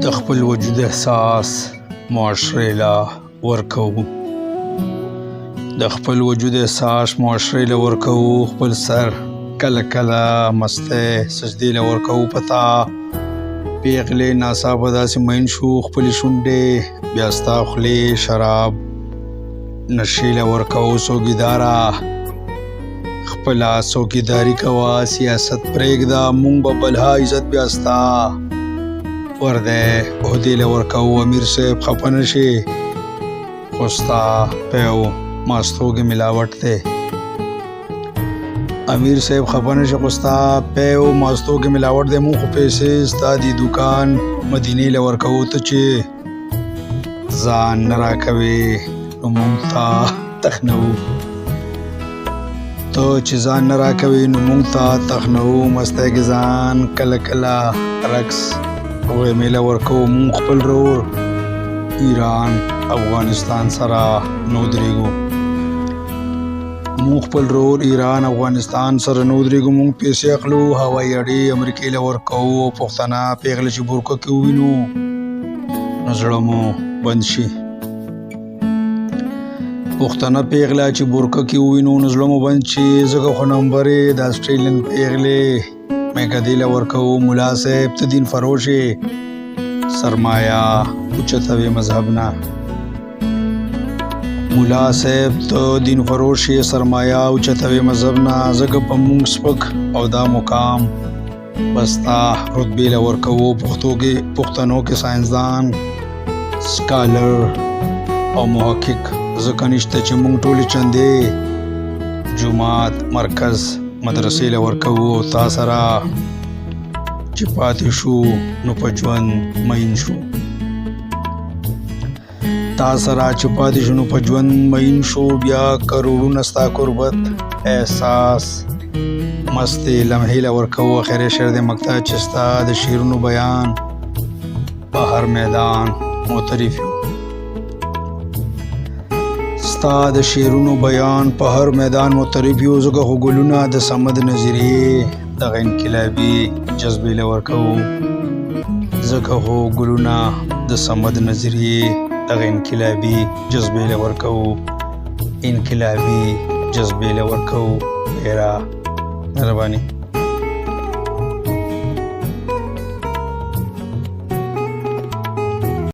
د خپل وجود احساس معاشرې له ورکوو. د خپل وجود احساس معاشرې له ورکوو. خپل سر کله کله مستۍ سجدې له ورکوو. پتا پیغلې ناڅاپه داسې مین شو، خپلې شونډې بیا ستا خولې شراب نشې له ورکوو. څوکیداره خپله څوکیداري کوه، سیاست پرېږده، مونږ به بلها عزت بیا ستا ورده عهدې له ورکوو. امیر صاحب خفه نه شي، خو ستا په یو ماستو کې ملاوټ دی. امیر صاحب خفه نه شي، خو ستا په یو ماستو کې ملاوټ دی. مونږ خو پیسې ستا دي دوکان مدینې له ورکوو. ته چې ځان نه راکوې نو مونږ ته تخنوو. ته چې ځان نه راکوې نو مونږ ته تخنوو. مستۍ کې ځان کله کله رقص غیمې له ورکوو. مونږ خپل رور ایران افغانستان سره نه ودرېږو. مونږ خپل رور ایران افغانستان سره نه ودرېږو. مونږ پیسې اخلو، هوایي اډې امریکې له ورکوو. پښتانه پیغله چې بورکه کې ووینو نو زړه مو بند شي. پښتانه پیغله چې بورکه کې ووینو نو زړه مو بند شي. ځکه خو نمبرې د اسټریلین پیغلې میکدې له ورکوو. ملا صاحب ته دین فروش یې، سرمایه اوچتوې مذهب نه. ملا صاحب ته دین فروش یې، سرمایه اوچتوې مذهب نه. ځکه په مونږ سپک او دا مقام بستا رتبې له ورکوو. پښتنو کې ساینسدان، سکالر او محقق ځکه نشته چې مونږ ټولې چندې جومات مرکز مدرسې له ورکوو. تا سره چې پاتې شو نو په ژوند مین شو. تا سره چې پاتې شو نو په ژوند مین شو. بیا کروڑونه ستا قربت احساس مستې لمحې له ورکوو. اخر شعر د مقطع چې ستا د شعرونو بیان په هر میدان معترف یو. ستا د شعرونو بیان په هر میدان معترف یو. ځکه خو ګلونه د صمد نظریې دغه انقلابي جذبې له ورکوو. ځکه خو ګلونه د صمد نظریې دغه انقلابي جذبې له ورکوو. انقلابي جذبې له ورکوو. ډېره مهرباني.